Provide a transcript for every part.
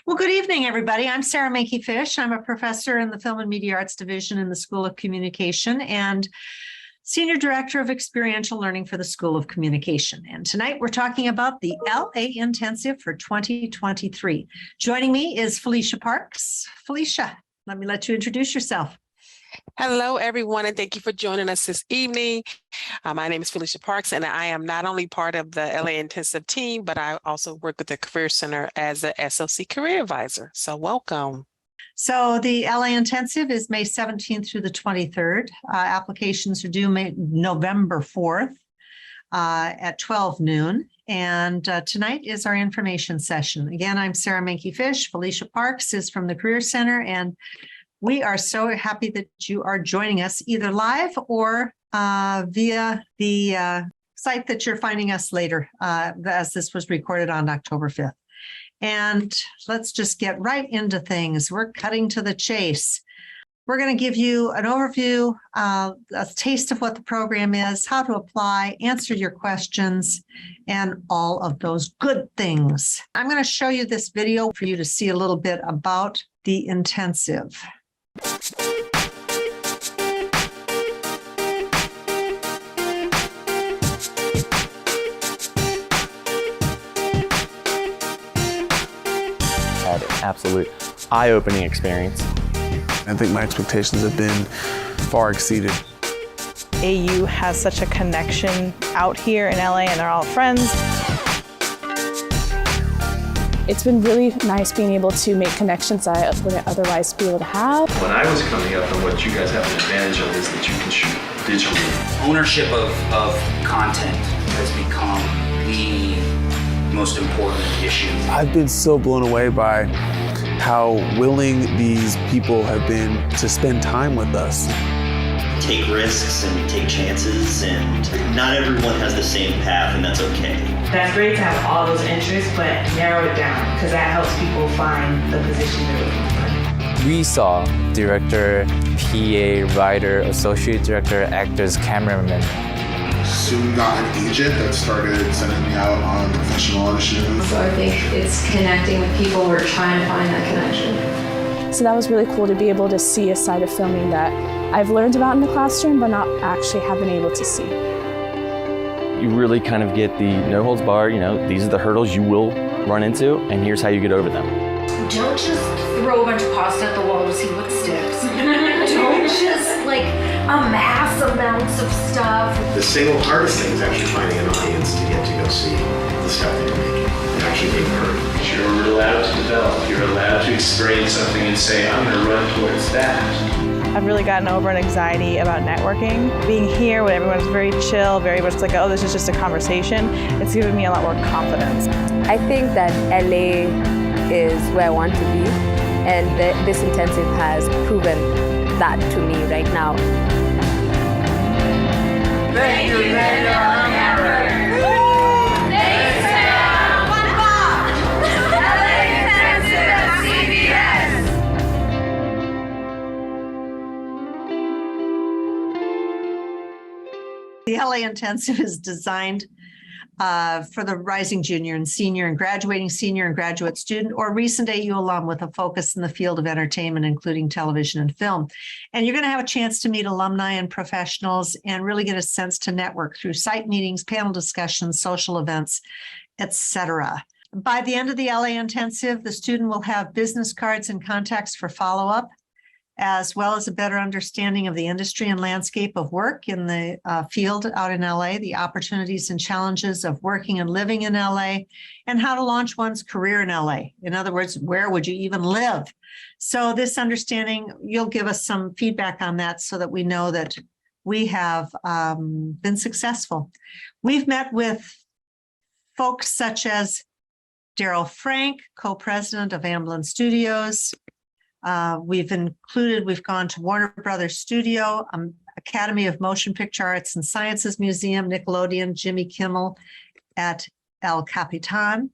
Well, good evening, everybody. I'm Sarah Menke-Fish. I'm a professor in the Film and Media Arts Division in the School of Communication and Senior Director of Experiential Learning for the School of Communication. And tonight we're talking about the LA Intensive for 2023. Joining me is Felicia Parks. Felicia, let me let you introduce yourself. Hello, everyone, and thank you for joining us this evening. My name is Felicia Parks, and I am not only part of the LA Intensive team, but I also work with the Career Center as the SLC Career Advisor. So welcome. So the LA Intensive is May 17th through the 23rd. Applications are due November 4th at 12 noon. And tonight is our information session. Again, I'm Sarah Menke-Fish. Felicia Parks is from the Career Center, and we are so happy that you are joining us either live or via the site that you're finding us later, as this was recorded on October 5th. And let's just get right into things. We're cutting to the chase. We're going to give you an overview, a taste of what the program is, how to apply, answer your questions, and all of those good things. I'm going to show you this video for you to see a little bit about the intensive. Had an absolute eye-opening experience. I think my expectations have been far exceeded. AU has such a connection out here in LA, and they're all friends. It's been really nice being able to make connections I wouldn't otherwise be able to have. When I was coming up, and what you guys have an advantage of is that you can shoot digitally. Ownership of content has become the most important issue. I've been so blown away by how willing these people have been to spend time with us. Take risks and take chances, and not everyone has the same path, and that's okay. That's great to have all those interests, but narrow it down, because that helps people find the position they're looking for. We saw director, PA, writer, associate director, actors, cameraman. Soon got an agent that started sending me out on professional auditions. So I think it's connecting with people. We're trying to find that connection. So that was really cool to be able to see a side of filming that I've learned about in the classroom, but not actually have been able to see. You really kind of get the no holds barred, these are the hurdles you will run into, and here's how you get over them. Don't just throw a bunch of pasta at the wall to see what sticks. Don't just amass amounts of stuff. The single hardest thing is actually finding an audience to get to go see the stuff that you're making and actually being heard. You're allowed to develop. You're allowed to experience something and say, I'm going to run towards that. I've really gotten over an anxiety about networking. Being here when everyone's very chill, very much like, oh, this is just a conversation, it's given me a lot more confidence. I think that LA is where I want to be, and this intensive has proven that to me right now. Thank you, Menke-Fish. Thanks, Sam. One Bob. LA Intensive at CBS. The LA Intensive is designed for the rising junior and senior and graduating senior and graduate student or recent AU alum with a focus in the field of entertainment, including television and film. And you're going to have a chance to meet alumni and professionals and really get a sense to network through site meetings, panel discussions, social events, etc. By the end of the LA Intensive, the student will have business cards and contacts for follow-up, as well as a better understanding of the industry and landscape of work in the field out in LA, the opportunities and challenges of working and living in LA, and how to launch one's career in LA. In other words, where would you even live? So this understanding, you'll give us some feedback on that so that we know that we have been successful. We've met with folks such as Daryl Frank, co-president of Amblin Studios. We've gone to Warner Brothers Studio, Academy of Motion Picture Arts and Sciences Museum, Nickelodeon, Jimmy Kimmel at El Capitan.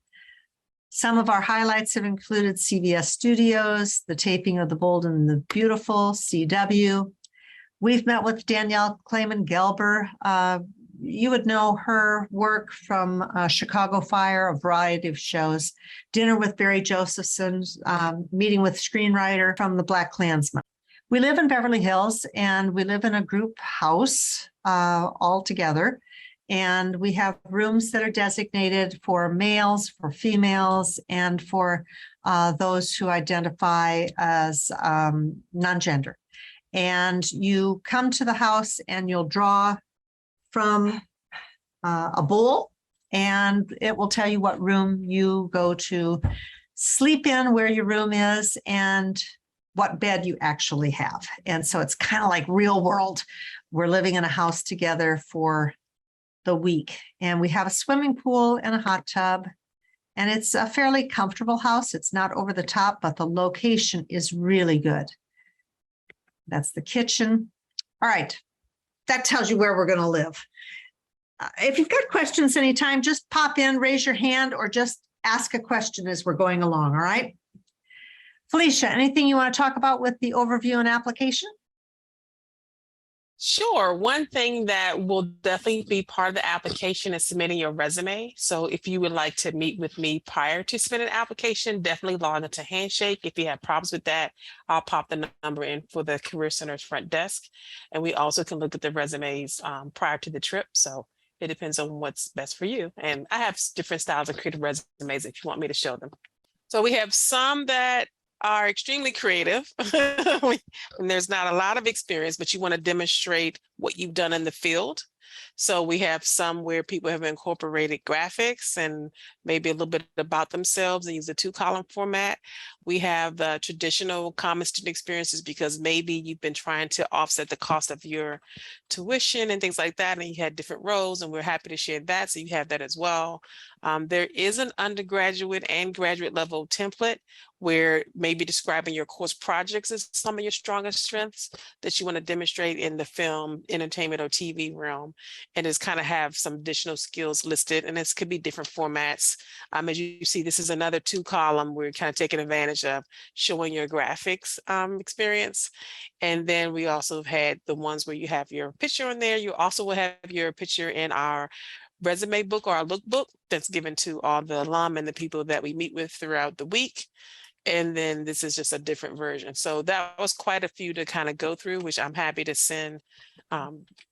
Some of our highlights have included CBS Studios, the taping of The Bold and the Beautiful, CW. We've met with Danielle Clayman Gelber, you would know her work from Chicago Fire, a variety of shows, Dinner with Barry Josephson, Meeting with Screenwriter from The Black Klansman. We live in Beverly Hills, and we live in a group house all together. And we have rooms that are designated for males, for females, and for those who identify as non-gender. And you come to the house and you'll draw from a bowl, and it will tell you what room you go to sleep in, where your room is, and what bed you actually have. And so it's kind of like real world. We're living in a house together for the week, and we have a swimming pool and a hot tub, and it's a fairly comfortable house. It's not over the top, but the location is really good. That's the kitchen. All right, that tells you where we're going to live. If you've got questions anytime, just pop in, raise your hand, or just ask a question as we're going along. All right, Felicia, anything you want to talk about with the overview and application? Sure. One thing that will definitely be part of the application is submitting your resume. So if you would like to meet with me prior to submitting an application, definitely log into Handshake. If you have problems with that, I'll pop the number in for the Career Center's front desk. And we also can look at the resumes prior to the trip. So it depends on what's best for you. And I have different styles of creative resumes if you want me to show them. So we have some that are extremely creative and there's not a lot of experience, but you want to demonstrate what you've done in the field. So we have some where people have incorporated graphics and maybe a little bit about themselves and use a 2-column format. We have the traditional common student experiences because maybe you've been trying to offset the cost of your tuition and things like that, and you had different roles, and we're happy to share that. So you have that as well. There is an undergraduate and graduate level template where maybe describing your course projects is some of your strongest strengths that you want to demonstrate in the film, entertainment, or TV realm, and just kind of have some additional skills listed. And this could be different formats. As you see, this is another 2-column. We're kind of taking advantage of showing your graphics experience. And then we also have had the ones where you have your picture in there. You also will have your picture in our resume book or our lookbook that's given to all the alum and the people that we meet with throughout the week. And then this is just a different version. So that was quite a few to kind of go through, which I'm happy to send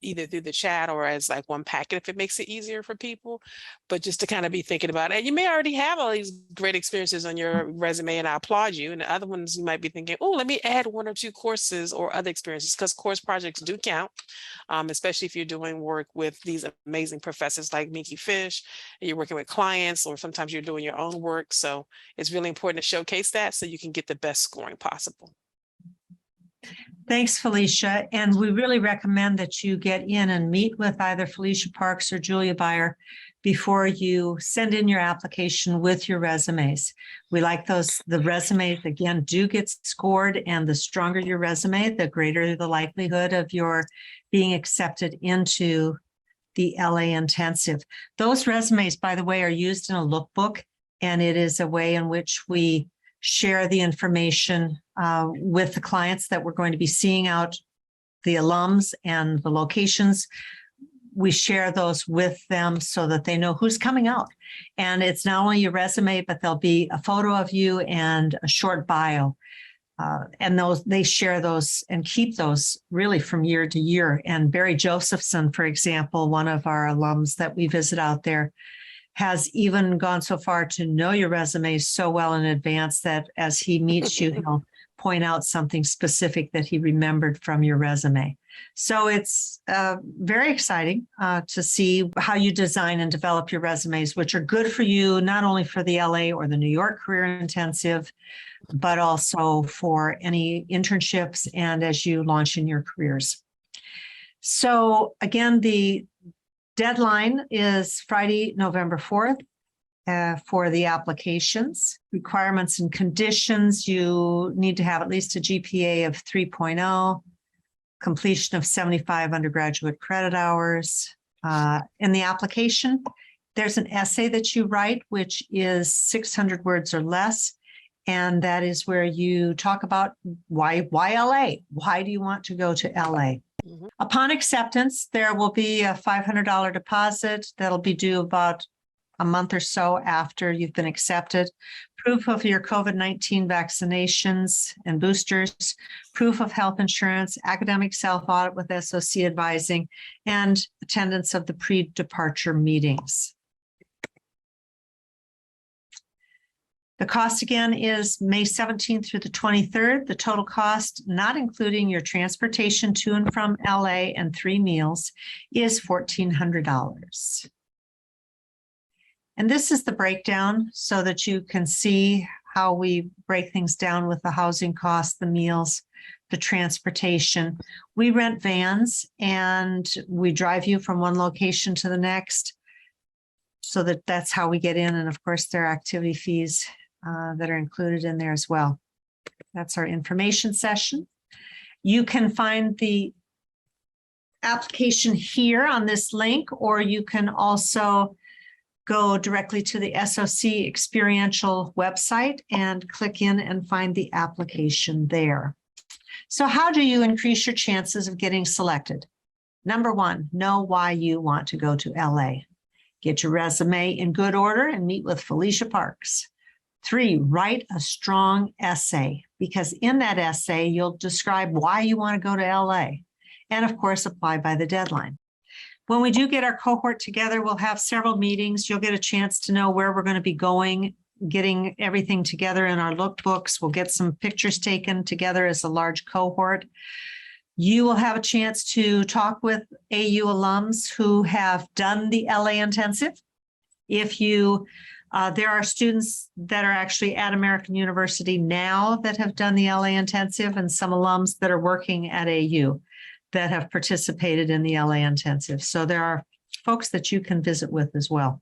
either through the chat or as like one packet if it makes it easier for people. But just to kind of be thinking about it. And you may already have all these great experiences on your resume, and I applaud you. And the other ones you might be thinking, oh, let me add 1 or 2 courses or other experiences, because course projects do count, especially if you're doing work with these amazing professors like Menke-Fish, and you're working with clients, or sometimes you're doing your own work. So it's really important to showcase that so you can get the best scoring possible. Thanks, Felicia. And we really recommend that you get in and meet with either Felicia Parks or Julia Beyer before you send in your application with your resumes. We like those. The resumes, again, do get scored, and the stronger your resume, the greater the likelihood of your being accepted into the LA intensive. Those resumes, by the way, are used in a lookbook, and it is a way in which we share the information with the clients that we're going to be seeing out, the alums and the locations. We share those with them so that they know who's coming out. And it's not only your resume, but there'll be a photo of you and a short bio. And they share those and keep those really from year to year. And Barry Josephson, for example, one of our alums that we visit out there, has even gone so far to know your resume so well in advance that as he meets you, he'll point out something specific that he remembered from your resume. So it's very exciting to see how you design and develop your resumes, which are good for you, not only for the LA or the New York Career Intensive, but also for any internships and as you launch in your careers. So again, the deadline is Friday, November 4th for the applications. Requirements and conditions: you need to have at least a GPA of 3.0, completion of 75 undergraduate credit hours. In the application, there's an essay that you write, which is 600 words or less. And that is where you talk about why LA? Why do you want to go to LA? Upon acceptance, there will be a $500 deposit that'll be due about a month or so after you've been accepted. Proof of your COVID-19 vaccinations and boosters, proof of health insurance, academic self-audit with SOC advising, and attendance of the pre-departure meetings. The cost again is May 17th through the 23rd. The total cost, not including your transportation to and from LA and 3 meals, is $1,400. And this is the breakdown so that you can see how we break things down with the housing costs, the meals, the transportation. We rent vans and we drive you from one location to the next. So that's how we get in. And of course, there are activity fees that are included in there as well. That's our information session. You can find the application here on this link, or you can also go directly to the SOC Experiential website and click in and find the application there. So how do you increase your chances of getting selected? Number one, know why you want to go to LA. Get your resume in good order and meet with Felicia Parks. 3, write a strong essay, because in that essay, you'll describe why you want to go to LA. And of course, apply by the deadline. When we do get our cohort together, we'll have several meetings. You'll get a chance to know where we're going to be going, getting everything together in our lookbooks. We'll get some pictures taken together as a large cohort. You will have a chance to talk with AU alums who have done the LA intensive. If you there are students that are actually at American University now that have done the LA intensive, and some alums that are working at AU that have participated in the LA intensive. So there are folks that you can visit with as well.